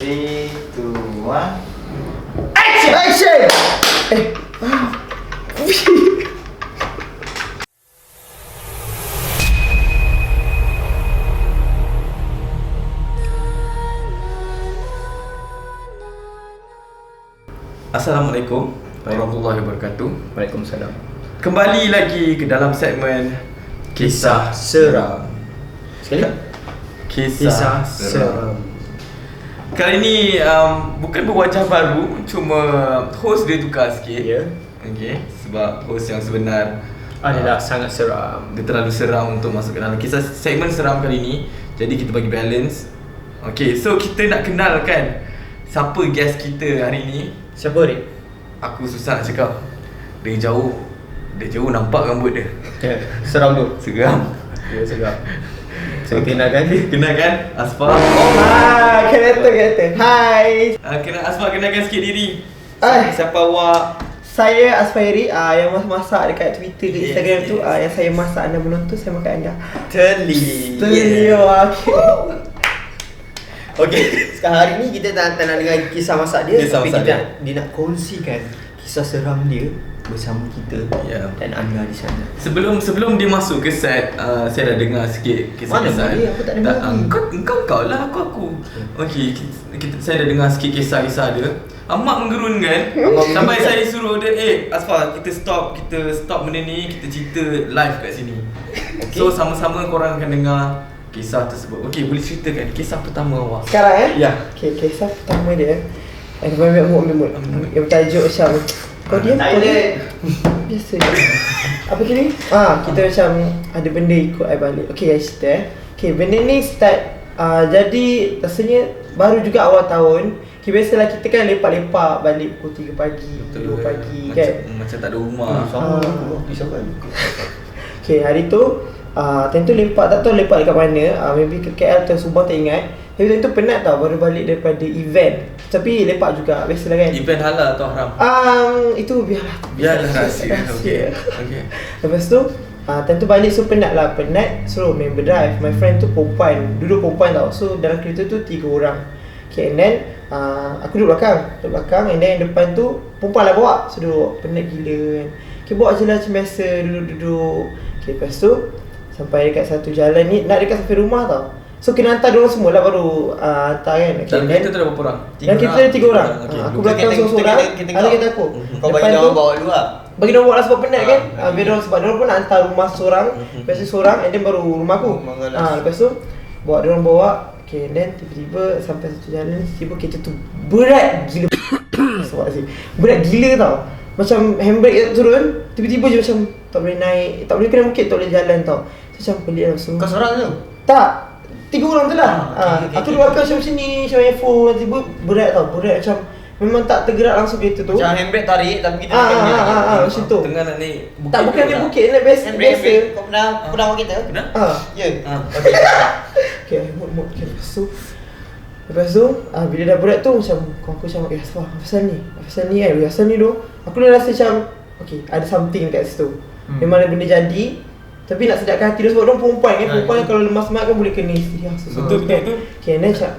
3, 2, 1. Action! Assalamualaikum warahmatullahi wabarakatuh. Waalaikumsalam. Kembali lagi ke dalam segmen Kisah Seram. Sekali. Kisah Seram. Kali ni bukan berwajah baru, cuma host dia tukar sikit. Ya. Okay, sebab host yang sebenar Adalah sangat seram. dia terlalu seram untuk masuk ke dalam kisah segmen seram kali ni. Jadi kita bagi balance. Okay, so kita nak kenalkan siapa guest kita hari ni. Siapa ni? Aku susah nak cakap. Dia jauh nampak rambut dia. Seram tu. Seram. Ya, seram. So kenalkan dia. Kenalkan Asfar. Hai, kereta. Hai. Kenalkan sikit diri. Ai. Siapa awak? Saya Asfairi yang masak dekat Twitter ke Yes, Instagram tu yes. yang saya masak anda menonton, saya makan anda. Teli. Okey. Sekarang hari ni kita tak nak dengar kisah masak dia, Kisah tapi masak dia nak kongsikan kisah seram dia bersama kita dan anda di sana. Sebelum dia masuk ke set, saya dah dengar sikit kisah-kisah. Mana boleh? Aku tak dengar lagi. Engkau lah, aku. Okey, saya dah dengar sikit kisah-kisah dia. Amat menggerunkan. Sampai saya suruh dia, Asfar, kita stop benda ni, kita cerita live kat sini. Okay. So sama-sama korang akan dengar kisah tersebut. Okey, boleh ceritakan kisah pertama awak? Sekarang Ya. Okay, kisah pertama dia memut yang bertajuk macam kau diam, kau diam. Biasa je. Apa kini? Kita macam ada benda ikut I balik. Okay, I cerita Okay, benda ni start jadi rasanya baru juga awal tahun. Okay, biasalah kita kan lepak-lepak balik pukul 3 pagi, 2 pagi kan. Macam tak ada rumah. Okay, hari tu time tu lepak, tak tahu lepak dekat mana, maybe ke KL atau Subang, tak ingat. Tapi time tu penat tau, baru balik daripada event. Tapi lepak juga, biasalah kan. Event halal atau haram? Itu biarlah rahsia. Okay. Lepas tu time tu balik, so penat, so member drive. My friend tu perempuan, duduk perempuan tau. So dalam kereta tu 3 orang. Okay, and then aku duduk belakang and then depan tu perempuan lah bawa. So duduk, penat gila kan. Okay, bawa je lah macam biasa, duduk. Okay, lepas tu sampai dekat satu jalan ni, nak dekat sampai rumah tau. So kena hantar diorang semua lah baru hantar kan. Okay, Dalam kereta tu ada berapa orang? Dalam kereta ada 3 orang. Okay. Aku belakang seorang, ada kereta aku. Kau bagi dia orang bawa dulu lah. Bagi dia orang bawa lah sebab penat kan. Biar dia orang, sebab dia orang pun nak hantar rumah seorang, lepas tu seorang and then baru rumah aku. Lepas tu dia orang bawa. Okay, and then tiba-tiba sampai satu jalan, tiba kereta tu berat gila. Berat gila tau. Macam handbrake turun, tiba-tiba je macam tak boleh naik, tak boleh kena bukit, tak boleh jalan tau. So, macam pelik langsung. Kau seorang tu? Tak, 3 orang tu lah. Okay. Aku di belakang macam sini, macam iPhone, tiba berat tau, berat macam memang tak tergerak langsung kereta tu. Macam handbrake tarik tapi kita Macam tu. Tengah nak naik bukit. Tak, bukan dia bukit, nak biasa. Handbrake. Kau pernah bawa kereta? Pernah? Ya. Okay, mood. Okay, Lepas tu, bila dah berat tu macam aku macam, Asfar, apa pasal ni tu. Aku dah rasa macam, okay, ada something kat situ. Memang ada benda jadi. Tapi nak sedapkan hati dia sebab dia perempuan kan. Perempuan kalau lemas semangat kan boleh kena isteri. Betul. Okay, and then macam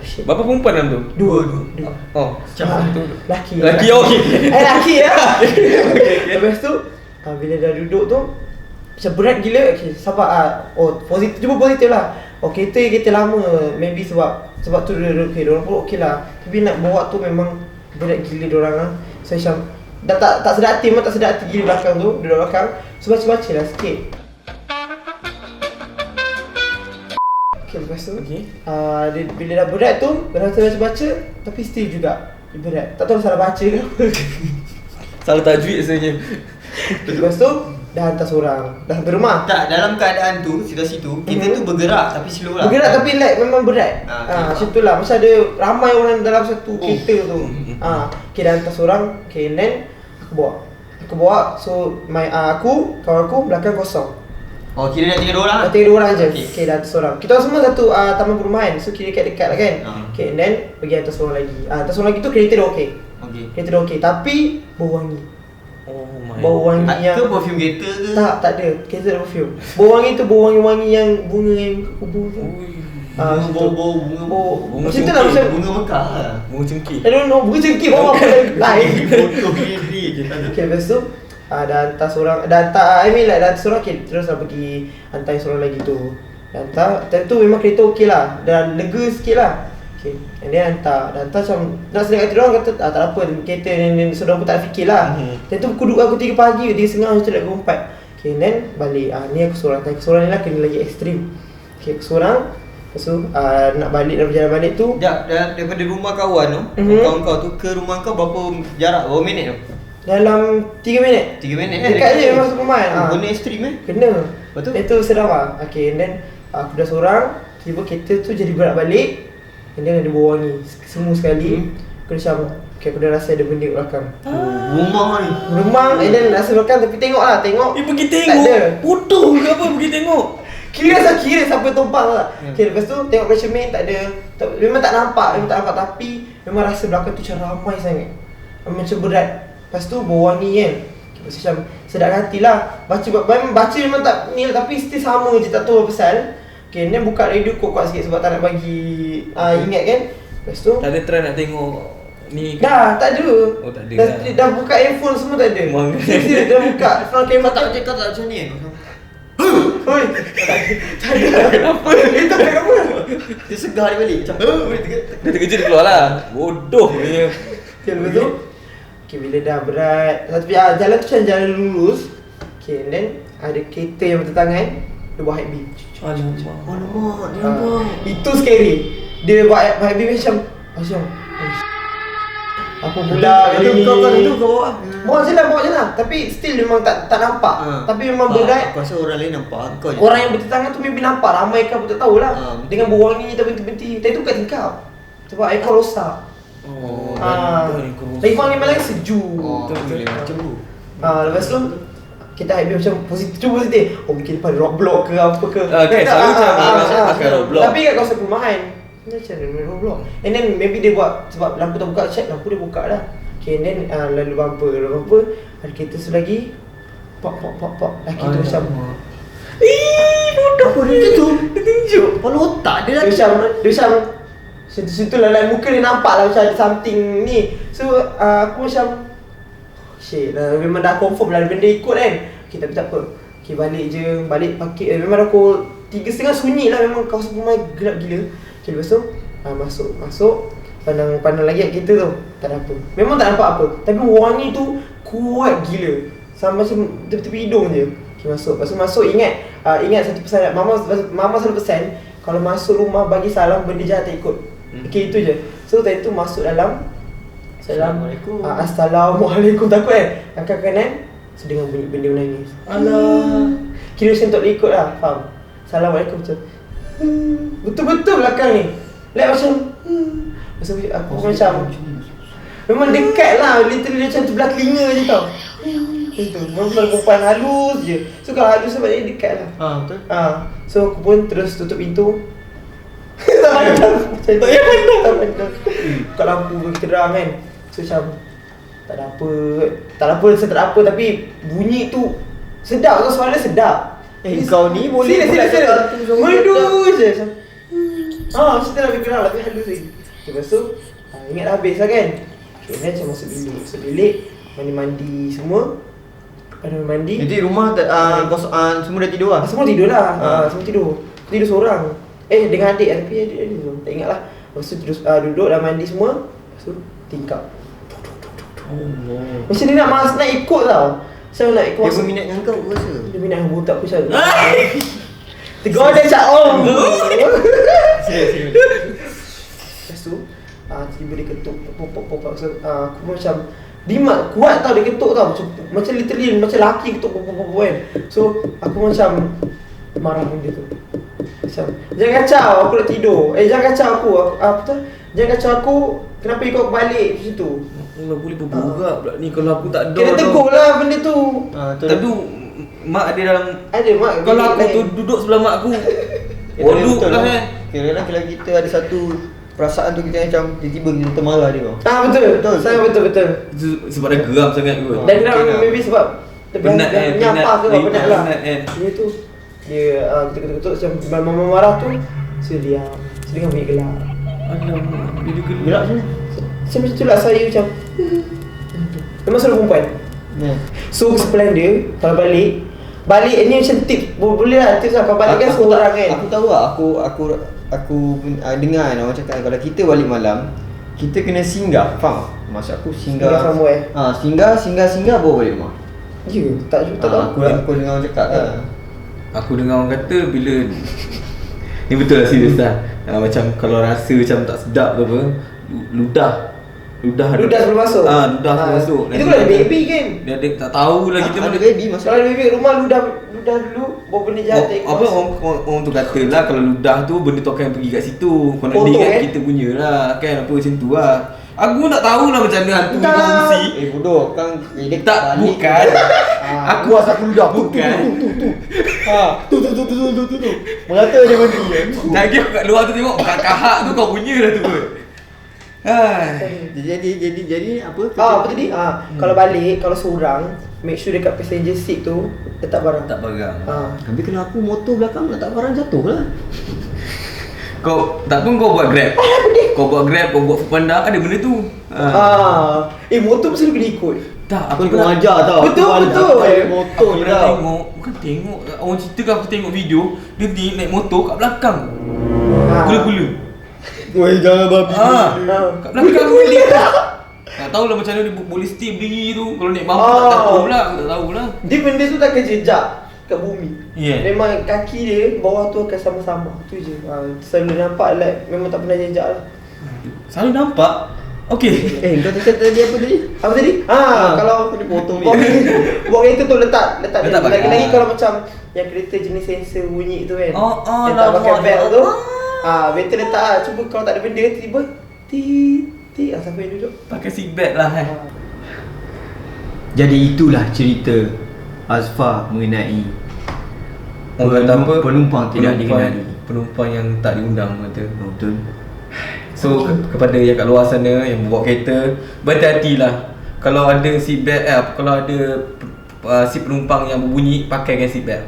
shit. Berapa perempuan dalam tu? Dua. Oh, macam tu. Laki, okey. laki ya. Lepas tu, bila dah duduk tu macam berat gila. Okay, sabar positif, cuba positif lah. Kereta lama, maybe sebab tu diorang pun okey lah. Tapi nak bawa tu memang berat gila diorang lah. So macam dah tak sedar hati gila belakang tu, duduk belakang. So baca lah sikit. Okay, lepas tu bila dah berat tu, dah baca, tapi still juga berat. Tak tahu salah baca ke apa. Salah tajwid sebenarnya. Lepas tu dah hantar seorang, dah sampai rumah. Tak, dalam keadaan tu, situ kita tu bergerak tapi slow lah. Bergerak tapi memang berat. Macam tu lah. Macam ada ramai orang dalam satu kereta tu. Okay, dah hantar seorang. Okay, and then aku bawa. So kawan aku belakang kosong. Kira dah 3 orang lah. Dah 3 orang je. Okay, dah hantar seorang. Kita orang semua satu taman perumahan. So kira dekat lah kan. Okay, and then pergi hantar seorang lagi. Hantar seorang lagi tu kereta dah okey. Kereta dah okey, tapi bau wangi. Oh my. Bau wangi yang ke perfume kereta ke? Tak ada. Kereta ada perfume. Bau wangi tu bau wangi-wangi yang bunga yang kubur tu. Bau bunga Bunga Macam tu lah cengkeh. macam bunga mekar lah. Bunga cengkeh. I don't know, bunga cengkeh bawa apa lain. Bodoh ni je tak ada. Okay, lepas tu dah hantar seorang, dah hantar, dah hantar seorang, okay, terus lah pergi hantar seorang lagi tu. Dah hantar, time tu memang kereta okey lah, dah lega sikit lah. Okay, and then dah hantar macam, nak sedang kata diorang kata, tak apa, kereta ni seorang pun tak nak fikir lah. Time tu pukul aku 3 pagi, 3.30 macam tu nak pukul 4. Okay, then balik, ni aku seorang, time seorang ni lah kena lagi ekstrim. Okay, aku seorang, lepas tu nak balik, dah berjalan balik tu. Daripada rumah kawan tu, kawan kau tu ke rumah kau berapa jarak? Berapa minit tu? Dalam 3 minit. 3 minit Dekat je memang Superman. Benda ekstrim Kena. Betul? Itu sedap lah. Okay, and then aku dah seorang, tiba kereta tu jadi berat balik. And then ada bau wangi semua sekali. Aku macam, okay, aku dah rasa ada benda kat belakang. Rumah ni. Remang, and then rasa belakang tapi tengok lah, tengok. Pergi Tak tengok. ada. Bodoh ke apa pergi tengok. Kira siapa tumpang lah. Okay, lepas tu tengok pressure main tak ada. Memang tak nampak, tapi memang rasa belakang tu macam ramai sangat. Macam berat. Lepas tu bau wangi kan. Lepas tu macam sedap hati lah. Baca memang tak ni lah, tapi still sama je, tak tahu apa pasal. Okay, then buka radio kuat-kuat sikit sebab tak nak bagi ingat kan. Lepas tu Tak ada try nak tengok ni ke? dah tak ada. Oh, tak ada Dah, dah. dah buka handphone semua tak ada. Memang. Serius, dah buka. Front camera Kau tak tak cakap tak macam ni kan? Oi. Tak ada. Kenapa? Itu kenapa? Dia segar dia balik macam Dia terkejut dia keluar lah. Bodoh dia. Okay, lepas tu okay, bila dah berat, tapi jalan tu macam jalan lurus. Okay, and then ada kereta yang bertentangan. Dia buat high beam. Alamak. alamak, dia nampak. Itu scary. Dia buat high beam macam apa pula kali ni. Kau bawa. Bawa je lah. Tapi still memang tak nampak. Tapi memang berat. Aku rasa orang lain nampak kau je. Orang yang bertentangan tu maybe nampak, ramai ke apa tak tahulah. betul. Dengan bau wangi terbenti-benti. Tadi tu kat tingkap. Sebab aircon rosak. Oh, Lagi kurang 5 lagi sejuk. Betul. Macam tu. Lepas tu kita hype dia macam positif. Oh mungkin depan roadblock ke apa ke. Okay, selalu macam pakai roadblock. Tapi kat kawasan perumahan macam mana main roadblock. And then maybe dia buat sebab lampu tak buka, check lampu dia buka dah. Okay, and then lalu bumper ada kereta satu lagi. Pop. Laki tu macam bodoh dia tu. Dia tunjuk. Kepala otak dia lah. Dia macam situ lah muka dia nampak lah macam ada something ni. So aku macam shit lah, memang dah confirm lah benda ikut kan. Okay, tapi tak apa. Okay, balik parkir. Memang aku 3.30 sunyi lah, memang kawasan perumahan gelap gila. Okay, lepas tu masuk pandang lagi kat kereta tu. Tak ada apa. Memang tak nampak apa. Tapi wangi tu kuat gila. Sama macam tepi hidung je. Okay, masuk. Lepas tu masuk ingat satu pesan Mama selalu pesan, kalau masuk rumah bagi salam, benda jahat tak ikut. Okay, itu je. So tadi tu masuk dalam Assalamualaikum. Assalamualaikum, takut kan. Angkat kanan, so dengar bunyi benda menangis. Alah. Kira macam tak boleh ikut lah, faham? Assalamualaikum macam betul-betul belakang ni. Like macam Masa aku macam memang dekat lah, literally macam terbelah telinga je tau. Itu, memang perempuan halus je. So kalau halus sebab dia dekat lah. Betul. So aku pun terus tutup pintu. Tak pandang. Macam tu, tak pandang. Buka lampu terang kan. So macam tak ada apa, tapi bunyi tu sedap tu, suara sedap. Kau ni boleh Serius merdu je macam macam tu lah, lebih kenal lebih halus lagi. Lepas tu ingat dah habis lah kan. Okay, then macam masuk bilik, mandi semua. Pada mandi. Jadi rumah semua dah tidur lah. Semua tidur lah. Semua tidur seorang. Dengan adik, tapi adik tak ingat lah. Lepas tu duduk dah mandi semua. Lepas tu tingkap. Macam dia nak ikut tau. Saya nak ikut. Dia berminat dengan kau, aku rasa. Dia minat dengan botak aku macam tegur dia macam Lepas tu tiba dia ketuk pop. So, aku macam Dimat kuat tau, dia ketuk tau. Macam literally macam laki ketuk pop kan. So aku macam marah dengan dia tu. Macam jangan kacau, aku nak tidur. Jangan kacau aku apa tu? Jangan kacau aku. Kenapa kau balik macam tu? Allah boleh berburak pula ni kalau aku tak ada. Kena tegur lah benda tu. Tapi mak ada dalam. Ada mak. Kalau aku tu duduk sebelah mak aku. Bodoh lah kan. Kira-kira kalau kita ada satu perasaan tu, kita macam tiba-tiba kita termarah dia tau. Betul. Saya betul. Sebab dah geram sangat kot. Dan kenapa maybe sebab Penat kan, nyapa ke penat penat lah. kan. Dia tu dia ketuk-ketuk macam mama marah tu So diam. So dengan bunyi gelap. Alamak, bila Gelap gelap. sana. So macam tu lah saya macam memang suruh perempuan. So plan dia kalau balik ni macam tips boleh lah tips lah. Kalau balik kan seorang kan. Aku tahu lah. Aku dengar kan orang cakap kalau kita balik malam, kita kena singgah. Faham? Maksud aku singgah. Singgah somewhere. Singgah baru balik rumah. Ya, tak tahu. Aku dengar orang cakap lah. Aku dengar orang kata bila ni betul lah, serius lah. Macam kalau rasa macam tak sedap ke apa, ludah Ludah sebelum masuk. Ludah sebelum masuk. Itu kalau ada baby kan. Dia tak tahulah kita Ada mana baby masuk. Kalau ada baby rumah ludah dulu baru benda jahat take apa orang tu kata lah, kalau ludah tu benda tu akan pergi kat situ. Kalau nak Kotor, kan kan? kita punya lah kan, apa macam tu lah. Aku tak tahulah macam mana hantu ni Tak. kongsi. Bodoh kan. Dia Tak, balik bukan. Aku rasa aku ludah. Bukan. Tu. Mengata macam mandi kan. Lagi aku kat luar tu tengok kahak tu kau punya lah tu kot. Jadi apa? apa tadi? Kalau balik, kalau seorang, make sure dekat passenger seat tu letak barang. Tak barang. Tapi kalau aku motor belakang letak barang jatuh lah. Kau tak pun kau buat Grab. Kau buat Grab, kau buat Foodpanda, ada benda tu. Motor mesti kena ikut. Tak, Aku kena ajar tau. Betul. Aku balik Aku motor je pernah tau. tengok, bukan tengok, orang cerita kan aku tengok video, dia naik motor kat belakang. Gula-gula. Weh jangan babi. Kat belakang boleh. Tak tahulah macam mana dia boleh stay berdiri tu. Kalau naik bambu tak tahu lah, aku tak tahulah. Dia benda tu takkan jejak kat bumi. Yeah. Memang kaki dia bawah tu akan sama-sama. Tu je. Selalu nampak like memang tak pernah jejak lah. Selalu nampak. Okey. Kau cakap tadi apa tadi? Apa tadi? Kalau aku dipotong ni. buat kereta tu letak Letak lagi barang. kalau macam yang kereta jenis sensor bunyi tu kan. Letak lama, pakai belt ya tu. Allah. Better letak lah. Cuba kalau tak ada benda tiba siapa yang duduk? Pakai seatbelt lah Jadi itulah cerita Azfar mengenai Orang kata apa? penumpang tidak dikenali. Penumpang yang tak diundang kata. Betul. So kepada yang kat luar sana yang bawa kereta, berhati-hatilah. Kalau ada seatbelt kalau ada seat penumpang yang berbunyi, pakaikan seatbelt.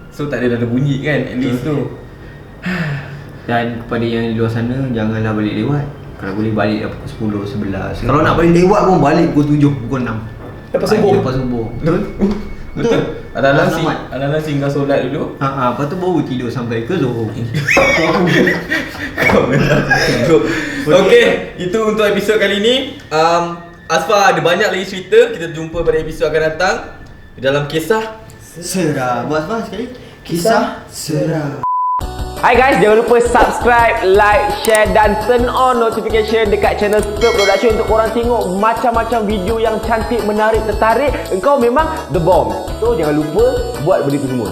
So tak ada bunyi kan, at least tu. Dan kepada yang di luar sana, janganlah balik lewat. Kalau boleh balik dah pukul 10, 11. Kalau nak balik lewat pun balik pukul 7, pukul 6. Lepas subuh. Lepas subuh. Betul? Betul. Adalah Selamat. singgah solat dulu. Lepas tu baru tidur sampai ke Zohor. Okey, itu untuk episod kali ini. Azfar ada banyak lagi cerita. Kita jumpa pada episod akan datang dalam kisah Seram. Buat apa sekali? Kisah seram. Hai guys, jangan lupa subscribe, like, share dan turn on notification dekat channel Stir Production untuk korang tengok macam-macam video yang cantik, menarik, tertarik. Engkau memang the bomb. So jangan lupa buat benda tu semua.